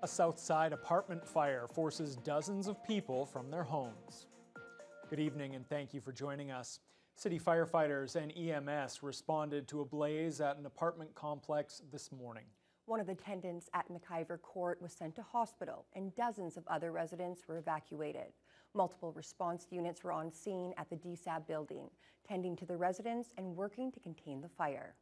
A Southside apartment fire forces dozens of people from their homes. Good evening and thank you for joining us. City firefighters and EMS responded to a blaze at an apartment complex this morning. One of the tenants at McIver Court was sent to hospital and dozens of other residents were evacuated. Multiple response units were on scene at the DSAB building, tending to the residents and working to contain the fire.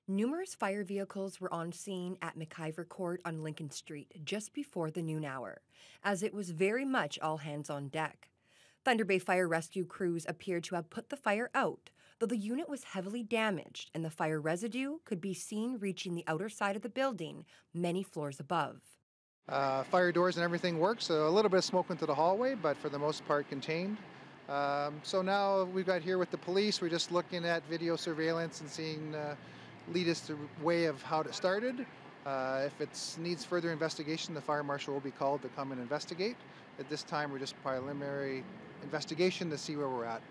Numerous fire vehicles were on scene at McIver Court on Lincoln Street just before the noon hour, as it was very much all hands on deck. Thunder Bay fire rescue crews appeared to have put the fire out, though the unit was heavily damaged and the fire residue could be seen reaching the outer side of the building many floors above. Fire doors and everything works, so a little bit of smoke into the hallway, but for the most part contained. So now we've got here with the police, we're just looking at video surveillance and seeing lead us the way of how it started. If it needs further investigation, the fire marshal will be called to come and investigate. At this time, we're just preliminary investigation to see where we're at.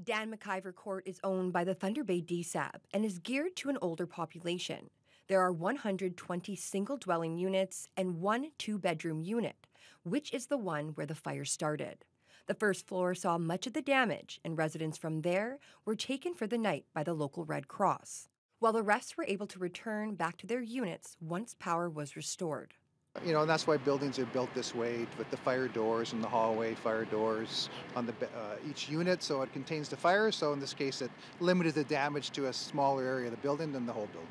Dan McIver Court is owned by the Thunder Bay DSAB and is geared to an older population. There are 120 single-dwelling units and one two-bedroom unit, which is the one where the fire started. The first floor saw much of the damage, and residents from there were taken for the night by the local Red Cross, while the rest were able to return back to their units once power was restored. You know, and that's why buildings are built this way, with the fire doors in the hallway, fire doors on the each unit, so it contains the fire. So in this case, it limited the damage to a smaller area of the building than the whole building.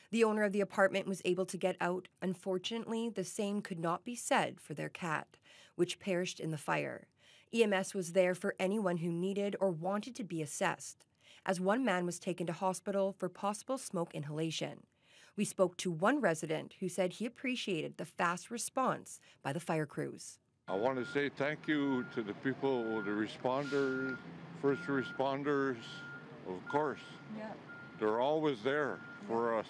The owner of the apartment was able to get out. Unfortunately, the same could not be said for their cat, which perished in the fire. EMS was there for anyone who needed or wanted to be assessed, as one man was taken to hospital for possible smoke inhalation. We spoke to one resident who said he appreciated the fast response by the fire crews. I want to say thank you to the people, the responders, first responders, of course. Yeah. They're always there for us.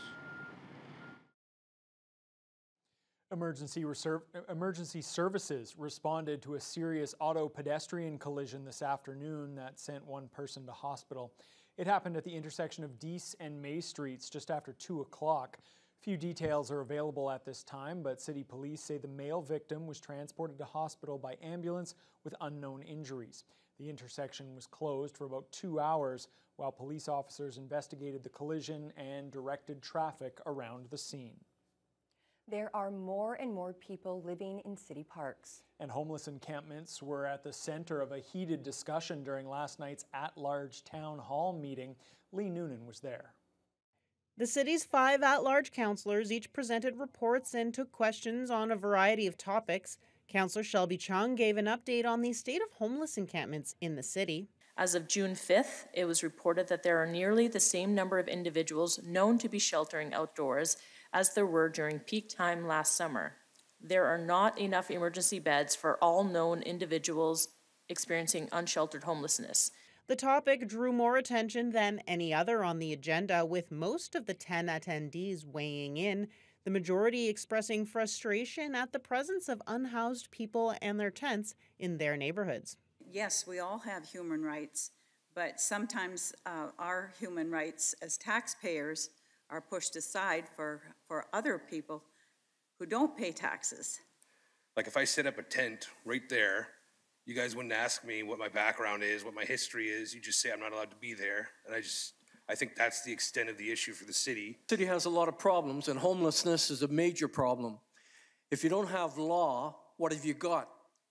Emergency services responded to a serious auto pedestrian collision this afternoon that sent one person to hospital. It happened at the intersection of Dease and May Streets just after 2 o'clock. Few details are available at this time, but city police say the male victim was transported to hospital by ambulance with unknown injuries. The intersection was closed for about 2 hours while police officers investigated the collision and directed traffic around the scene. There are more and more people living in city parks. And homeless encampments were at the center of a heated discussion during last night's at-large town hall meeting. Lee Noonan was there. The city's 5 at-large councillors each presented reports and took questions on a variety of topics. Councillor Shelby Chung gave an update on the state of homeless encampments in the city. As of June 5th, it was reported that there are nearly the same number of individuals known to be sheltering outdoors as there were during peak time last summer. There are not enough emergency beds for all known individuals experiencing unsheltered homelessness. The topic drew more attention than any other on the agenda, with most of the 10 attendees weighing in, the majority expressing frustration at the presence of unhoused people and their tents in their neighborhoods. Yes, we all have human rights, but sometimes our human rights as taxpayers are pushed aside for other people who don't pay taxes. Like if I set up a tent right there, you guys wouldn't ask me what my background is, what my history is. You just say I'm not allowed to be there. And I think that's the extent of the issue for the city. The city has a lot of problems, and homelessness is a major problem. If you don't have law, what have you got?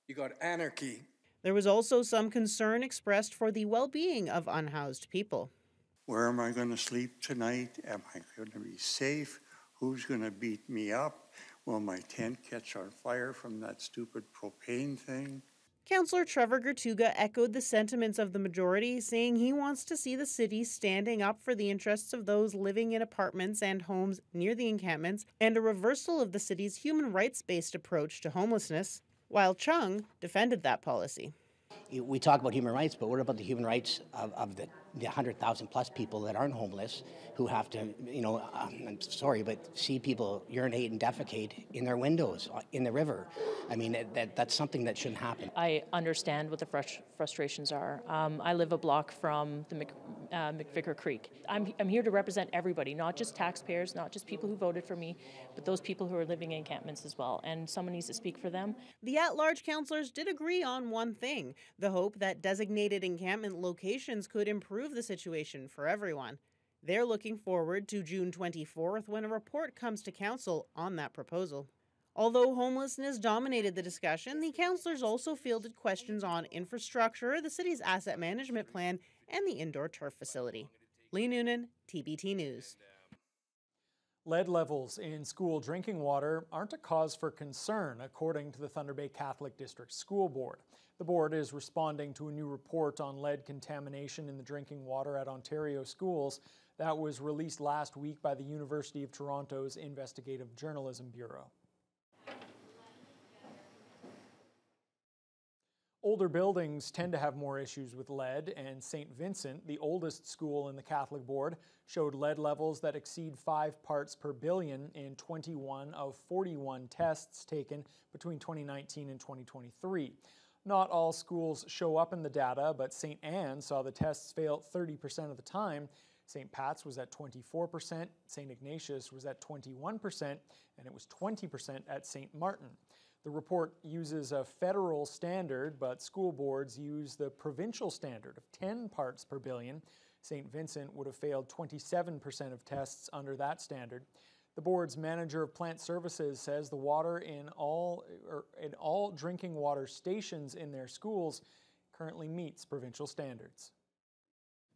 You got anarchy. There was also some concern expressed for the well-being of unhoused people. Where am I going to sleep tonight? Am I going to be safe? Who's going to beat me up? Will my tent catch on fire from that stupid propane thing? Councillor Trevor Gertuga echoed the sentiments of the majority, saying he wants to see the city standing up for the interests of those living in apartments and homes near the encampments and a reversal of the city's human rights-based approach to homelessness, while Chung defended that policy. We talk about human rights, but what about the human rights of the 100,000 plus people that aren't homeless, who have to, I'm sorry, but see people urinate and defecate in their windows, in the river. I mean, that's something that shouldn't happen. I understand what the frustrations are. I live a block from the McVicker Creek. I'm here to represent everybody, not just taxpayers, not just people who voted for me, but those people who are living in encampments as well, and someone needs to speak for them. The at-large councillors did agree on one thing, the hope that designated encampment locations could improve the situation for everyone. They're looking forward to June 24th when a report comes to council on that proposal. Although homelessness dominated the discussion, the councillors also fielded questions on infrastructure, the city's asset management plan, and the indoor turf facility. Lee Noonan, TBT News. Lead levels in school drinking water aren't a cause for concern, according to the Thunder Bay Catholic District School Board. The board is responding to a new report on lead contamination in the drinking water at Ontario schools that was released last week by the University of Toronto's Investigative Journalism Bureau. Older buildings tend to have more issues with lead, and St. Vincent, the oldest school in the Catholic Board, showed lead levels that exceed 5 parts per billion in 21 of 41 tests taken between 2019 and 2023. Not all schools show up in the data, but St. Anne saw the tests fail 30% of the time. St. Pat's was at 24%, St. Ignatius was at 21%, and it was 20% at St. Martin. The report uses a federal standard, but school boards use the provincial standard of 10 parts per billion. St. Vincent would have failed 27% of tests under that standard. The board's manager of plant services says the water in all drinking water stations in their schools currently meets provincial standards.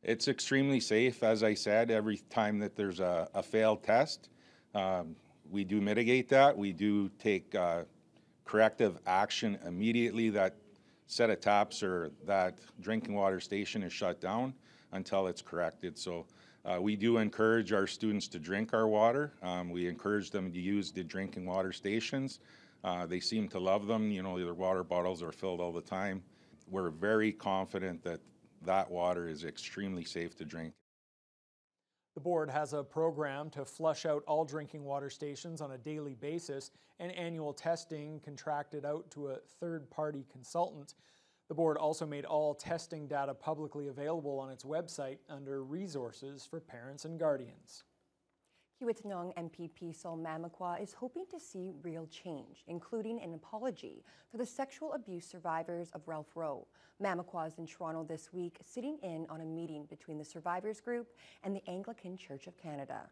It's extremely safe, as I said. Every time that there's a failed test, we do mitigate that. We do take corrective action immediately. That set of taps or that drinking water station is shut down until it's corrected. So we do encourage our students to drink our water. We encourage them to use the drinking water stations. They seem to love them. You know, their water bottles are filled all the time. We're very confident that that water is extremely safe to drink. The board has a program to flush out all drinking water stations on a daily basis and annual testing contracted out to a third-party consultant. The board also made all testing data publicly available on its website under Resources for Parents and Guardians. Kiiwetinoong MPP Sol Mamakwa is hoping to see real change, including an apology for the sexual abuse survivors of Ralph Rowe. Mamakwa is in Toronto this week, sitting in on a meeting between the survivors group and the Anglican Church of Canada.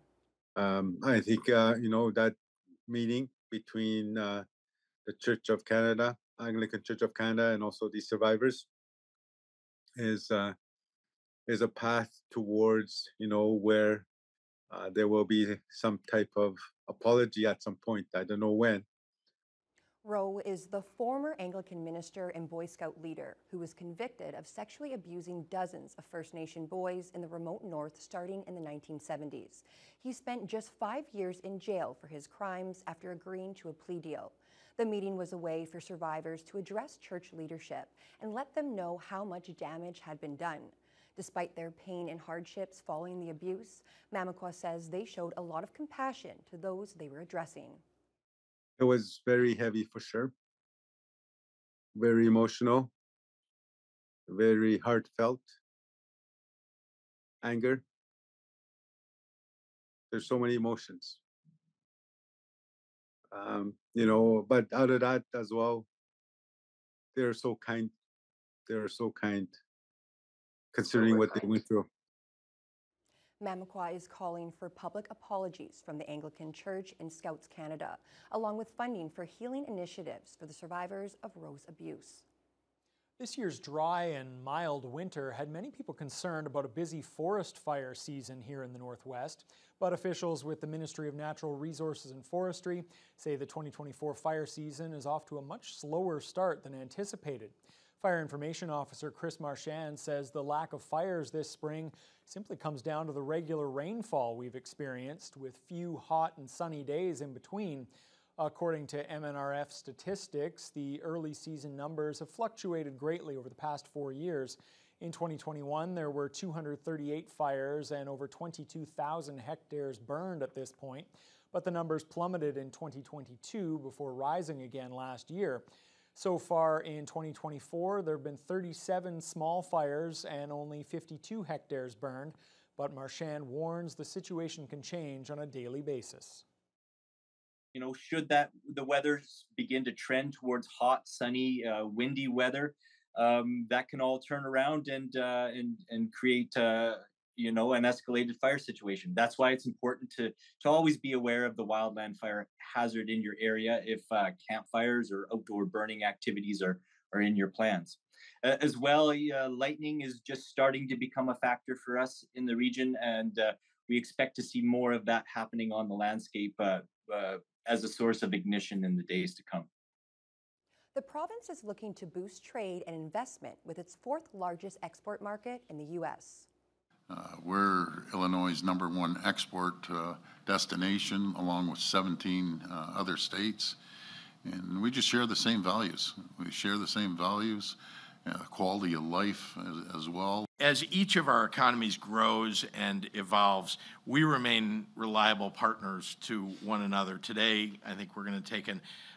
I think, that meeting between the Church of Canada, Anglican Church of Canada, and also the survivors is a path towards, where there will be some type of apology at some point. I don't know when. Rowe is the former Anglican minister and Boy Scout leader who was convicted of sexually abusing dozens of First Nation boys in the remote north starting in the 1970s. He spent just 5 years in jail for his crimes after agreeing to a plea deal. The meeting was a way for survivors to address church leadership and let them know how much damage had been done. Despite their pain and hardships following the abuse, Mamakwa says they showed a lot of compassion to those they were addressing. It was very heavy for sure, very emotional, very heartfelt, anger. There's so many emotions. But out of that as well, they're so kind. They're so kind, considering what they went through. Mamakwa is calling for public apologies from the Anglican Church and Scouts Canada, along with funding for healing initiatives for the survivors of Rowe's abuse. This year's dry and mild winter had many people concerned about a busy forest fire season here in the Northwest, but officials with the Ministry of Natural Resources and Forestry say the 2024 fire season is off to a much slower start than anticipated. Fire Information Officer Chris Marchand says the lack of fires this spring simply comes down to the regular rainfall we've experienced, with few hot and sunny days in between. According to MNRF statistics, the early season numbers have fluctuated greatly over the past 4 years. In 2021, there were 238 fires and over 22,000 hectares burned at this point, but the numbers plummeted in 2022 before rising again last year. So far in 2024, there have been 37 small fires and only 52 hectares burned, but Marchand warns the situation can change on a daily basis. You know, should the weather begin to trend towards hot, sunny, windy weather, that can all turn around and create you know, an escalated fire situation. That's why it's important to always be aware of the wildland fire hazard in your area if campfires or outdoor burning activities are in your plans. As well, lightning is just starting to become a factor for us in the region, and we expect to see more of that happening on the landscape as a source of ignition in the days to come. The province is looking to boost trade and investment with its fourth largest export market in the U.S. We're Illinois' #1 export destination, along with 17 other states, and we just share the same values. We share the same values, quality of life as well. As each of our economies grows and evolves, we remain reliable partners to one another. Today, I think we're going to take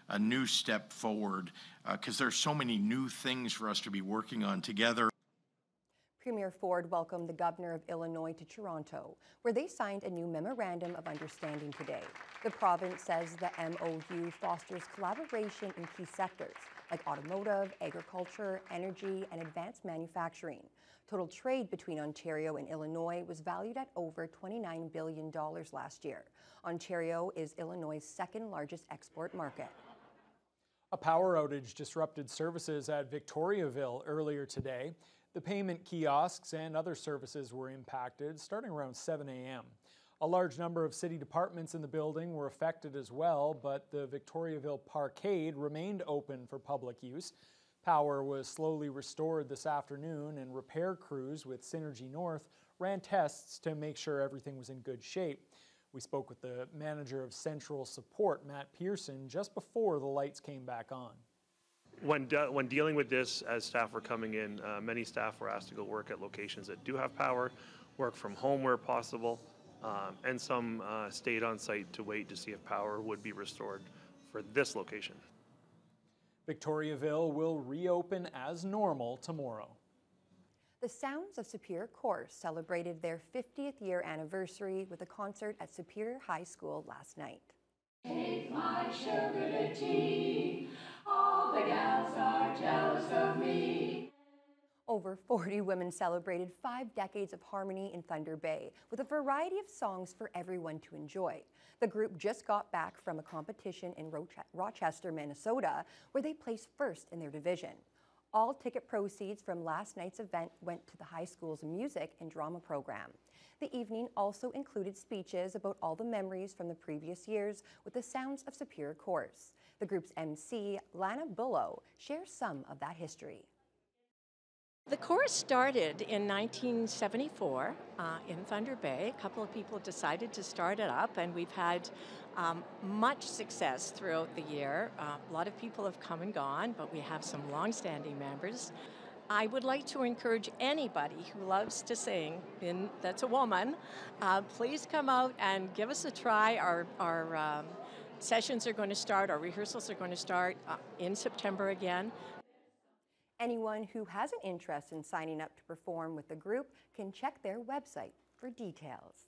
a new step forward because there's so many new things for us to be working on together. Premier Ford welcomed the Governor of Illinois to Toronto, where they signed a new Memorandum of Understanding today. The province says the MOU fosters collaboration in key sectors like automotive, agriculture, energy, and advanced manufacturing. Total trade between Ontario and Illinois was valued at over $29 billion last year. Ontario is Illinois' second largest export market. A power outage disrupted services at Victoriaville earlier today. The payment kiosks and other services were impacted starting around 7 a.m. A large number of city departments in the building were affected as well, but the Victoriaville Parkade remained open for public use. Power was slowly restored this afternoon, and repair crews with Synergy North ran tests to make sure everything was in good shape. We spoke with the manager of Central Support, Matt Pearson, just before the lights came back on. When dealing with this, as staff were coming in, many staff were asked to go work at locations that do have power, work from home where possible, and some stayed on site to wait to see if power would be restored for this location. Victoriaville will reopen as normal tomorrow. The Sounds of Superior Chorus celebrated their 50th year anniversary with a concert at Superior High School last night. Take my sugar to tea. All the gals are jealous of me. Over 40 women celebrated 5 decades of harmony in Thunder Bay with a variety of songs for everyone to enjoy. The group just got back from a competition in Rochester, Minnesota, where they placed first in their division. All ticket proceeds from last night's event went to the high school's music and drama program. The evening also included speeches about all the memories from the previous years with the Sounds of Superior Chorus. The group's MC, Lana Bullow, shares some of that history. The chorus started in 1974 in Thunder Bay. A couple of people decided to start it up, and we've had much success throughout the year. A lot of people have come and gone, but we have some long-standing members. I would like to encourage anybody who loves to sing, and that's a woman, please come out and give us a try. Our sessions are going to start, our rehearsals are going to start in September again. Anyone who has an interest in signing up to perform with the group can check their website for details.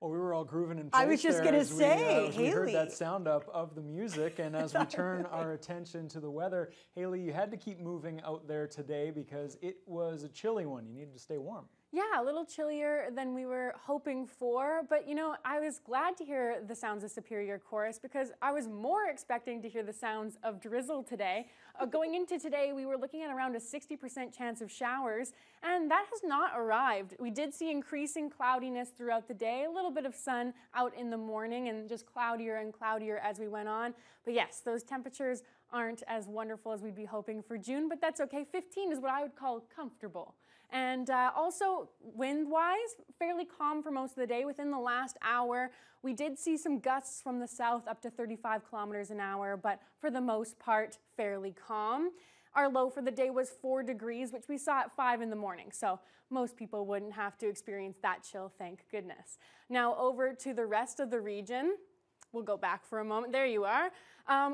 Well, we were all grooving in place. I was just going to say, Haley. We heard that sound up of the music, and as we turn our attention to the weather, Haley, you had to keep moving out there today because it was a chilly one. You needed to stay warm. Yeah, a little chillier than we were hoping for, but you know, I was glad to hear the Sounds of Superior Chorus because I was more expecting to hear the sounds of drizzle today. Going into today, we were looking at around a 60% chance of showers, and that has not arrived. We did see increasing cloudiness throughout the day, a little bit of sun out in the morning, and just cloudier and cloudier as we went on. But yes, those temperatures aren't as wonderful as we'd be hoping for June, but that's okay. 15 is what I would call comfortable. And also, wind-wise, fairly calm for most of the day. Within the last hour, we did see some gusts from the south up to 35 kilometers an hour, but for the most part, fairly calm. Our low for the day was 4 degrees, which we saw at 5 in the morning, so most people wouldn't have to experience that chill, thank goodness. Now over to the rest of the region. We'll go back for a moment. There you are.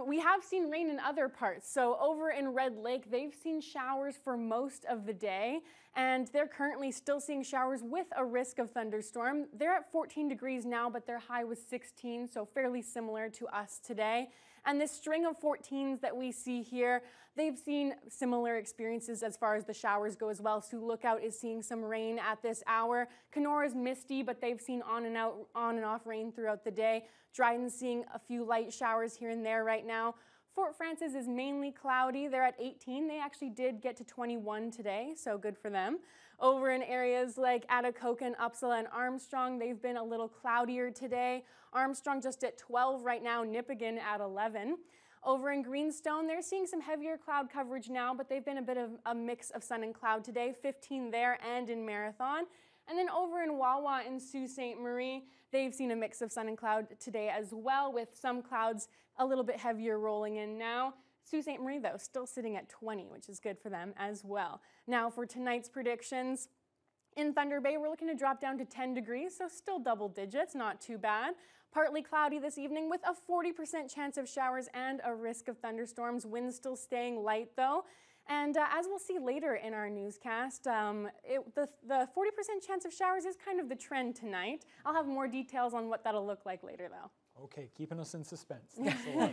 We have seen rain in other parts. So over in Red Lake, they've seen showers for most of the day, and they're currently still seeing showers with a risk of thunderstorm. They're at 14 degrees now, but their high was 16, so fairly similar to us today. And this string of 14s that we see here, they've seen similar experiences as far as the showers go as well. Sioux Lookout is seeing some rain at this hour. Kenora is misty, but they've seen on and off rain throughout the day. Dryden's seeing a few light showers here and there right now. Fort Frances is mainly cloudy. They're at 18. They actually did get to 21 today, so good for them. Over in areas like Atacoca and Upsala and Armstrong, they've been a little cloudier today. Armstrong just at 12 right now, Nipigon at 11. Over in Greenstone, they're seeing some heavier cloud coverage now, but they've been a bit of a mix of sun and cloud today, 15 there and in Marathon. And then over in Wawa and Sault Ste. Marie, they've seen a mix of sun and cloud today as well, with some clouds a little bit heavier rolling in now. Sault Ste. Marie, though, still sitting at 20, which is good for them as well. Now for tonight's predictions. In Thunder Bay, we're looking to drop down to 10 degrees, so still double digits, not too bad. Partly cloudy this evening with a 40% chance of showers and a risk of thunderstorms. Winds still staying light, though. And as we'll see later in our newscast, the 40% chance of showers is kind of the trend tonight. I'll have more details on what that'll look like later, though. Okay, keeping us in suspense. Thanks a lot.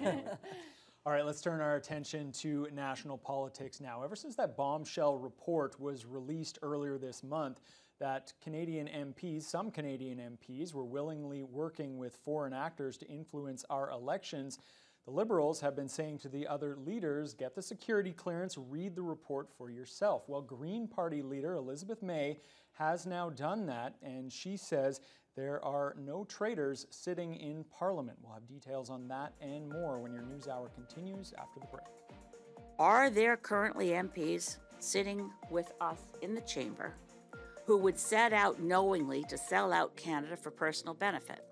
All right, let's turn our attention to national politics now. Ever since that bombshell report was released earlier this month that Canadian MPs, some Canadian MPs, were willingly working with foreign actors to influence our elections, the Liberals have been saying to the other leaders, get the security clearance, read the report for yourself. Well, Green Party leader Elizabeth May has now done that, and she says there are no traitors sitting in Parliament. We'll have details on that and more when your News Hour continues after the break. Are there currently MPs sitting with us in the chamber who would set out knowingly to sell out Canada for personal benefit?